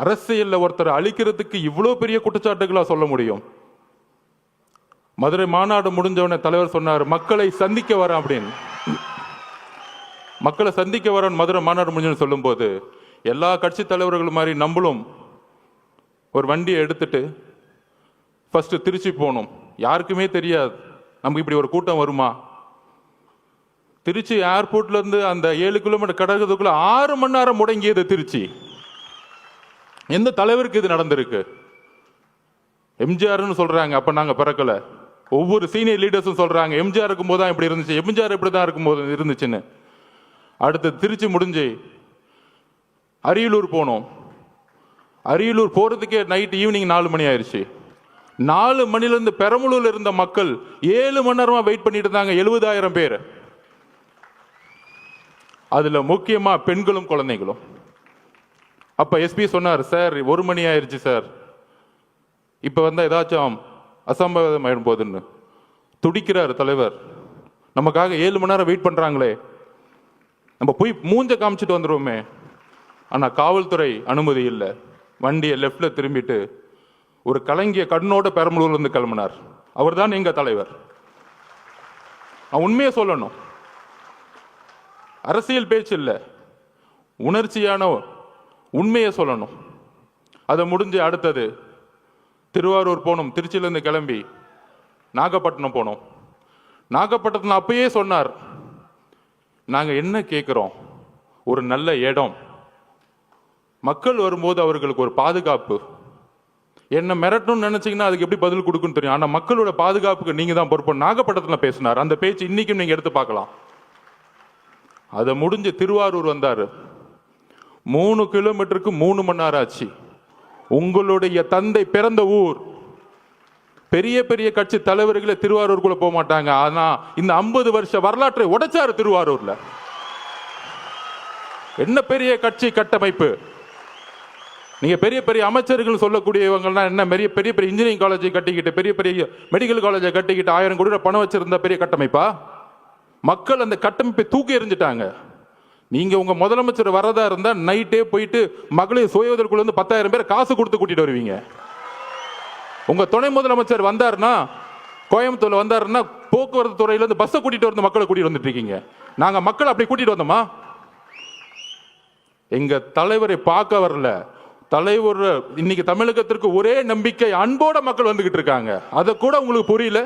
அரசியல்ல ஒருத்தர் அழிக்கிறதுக்கு இவ்வளவு பெரிய குற்றச்சாட்டுகளா சொல்ல முடியும்? மதுரை மாநாடு முடிஞ்சவன தலைவர் சொன்னார், மக்களை சந்திக்க வர அப்படின்னு. மக்களை சந்திக்க வர மதுரை மாநாடு முடிஞ்சு சொல்லும் போது எல்லா கட்சி தலைவர்கள் மாதிரி நம்மளும் ஒரு வண்டியை எடுத்துட்டு ஃபர்ஸ்ட் திருச்சி போகணும். யாருக்குமே தெரியாது நமக்கு இப்படி ஒரு கூட்டம் வருமா. திருச்சி ஏர்போர்ட்ல இருந்து அந்த 7 கிலோமீட்டர் கடக்கிறதுக்குள்ள 6 மணி நேரம் முடங்கியது திருச்சி. எந்த தலைவருக்கு இது நடந்திருக்கு? எம்ஜிஆர்னு சொல்றாங்க, அப்ப நாங்க பிறக்கல. ஒவ்வொரு சீனியர் லீடர்ஸும் சொல்றாங்க எம்ஜிஆர் இருக்கும்போது தான் இப்படி இருந்துச்சு, எம்ஜிஆர் இப்படிதான் இருக்கும்போது இருந்துச்சுன்னு. அடுத்து திருச்சி முடிஞ்சு அரியலூர் போனோம். அரியலூர் போறதுக்கே நைட் ஈவினிங் 4 மணி ஆயிடுச்சு. 4 மணிலிருந்து பெரம்பலூர்ல இருந்த மக்கள் 7 மணி நேரமா வெயிட் பண்ணிட்டு இருந்தாங்க, 70,000 பேர். அதுல முக்கியமா பெண்களும் குழந்தைகளும். அப்ப எஸ்பி சொன்னார், சார் 1 மணி ஆயிடுச்சு சார், இப்ப வந்தா ஏதாச்சும் அசம்பாவிதம் ஆயிடும் போதுன்னு. துடிக்கிறார் தலைவர், நமக்காக 7 மணி நேரம் வெயிட் பண்றாங்களே, நம்ம போய் மூஞ்ச காமிச்சிட்டு வந்துருவோமே. ஆனா காவல்துறை அனுமதி இல்லை. வண்டியை லெப்ட்ல திரும்பிட்டு ஒரு கலங்கிய கண்ணோட பெரம்பலூர்ல இருந்து கிளம்பினார். அவர் தான் எங்க தலைவர். நான் உண்மையை சொல்லணும், அரசியல் பேச்சு இல்லை, உணர்ச்சியான உண்மையை சொல்லணும். அதை முடிஞ்சு அடுத்தது திருவாரூர் போனோம். திருச்சியிலிருந்து கிளம்பி நாகப்பட்டினம் போனோம். நாகப்பட்டினத்தில் அப்பயே சொன்னார், நாங்க என்ன கேட்கிறோம், ஒரு நல்ல இடம், மக்கள் வரும்போது அவர்களுக்கு ஒரு பாதுகாப்பு. என்ன மிரட்டணும்னு நினைச்சீங்கன்னா அதுக்கு எப்படி பதில் கொடுக்குன்னு தெரியும், ஆனா மக்களோட பாதுகாப்புக்கு நீங்க தான் பொறுப்பு. நாகப்பட்டினத்தில் பேசினார். அந்த பேச்சு இன்னைக்கும் நீங்க எடுத்து பார்க்கலாம். அதை முடிஞ்சு திருவாரூர் வந்தாரு. 3 கிலோமீட்டருக்கு 3 மணி நேரம் ஆச்சு. உங்களுடைய தந்தை பிறந்த ஊர். பெரிய பெரிய கட்சி தலைவர்களை திருவாரூருக்குள்ள போக மாட்டாங்க. ஆனா இந்த 50 வருஷ வரலாற்றை உடைச்சாரு திருவாரூர்ல. என்ன பெரிய கட்சி கட்டமைப்பு. நீங்க பெரிய பெரிய அமைச்சர்கள் சொல்லக்கூடியவங்கன்னா என்ன, பெரிய பெரிய இன்ஜினியரிங் காலேஜை கட்டிக்கிட்டு, பெரிய பெரிய மெடிக்கல் காலேஜை கட்டிக்கிட்டு 1000 கோடி பணம் வச்சிருந்த பெரிய கட்டமைப்பா? மக்கள் அந்த கட்டமைப்பை தூக்கி எறிஞ்சிட்டாங்க. நீங்க உங்க முதலமைச்சர் வரதா இருந்தா நைட்டே போயிட்டு மகளிர் சுய உதவிக்குள்ள இருந்து 10,000 பேர் காசு கொடுத்து கூட்டிட்டு வருவீங்க. உங்க துணை முதலமைச்சர் வந்தாருன்னா, கோயம்புத்தூர்ல வந்தாருன்னா, போக்குவரத்து துறையில இருந்து பஸ்ஸை கூட்டிட்டு வந்து மக்களை கூட்டிட்டு வந்துட்டு இருக்கீங்க. நாங்க மக்களை அப்படி கூட்டிட்டு வந்தோமா? எங்க தலைவரை பார்க்க வரல. தலைவர் இன்னைக்கு தமிழகத்திற்கு ஒரே நம்பிக்கை, அன்போட மக்கள் வந்துகிட்டு இருக்காங்க. அதை கூட உங்களுக்கு புரியல.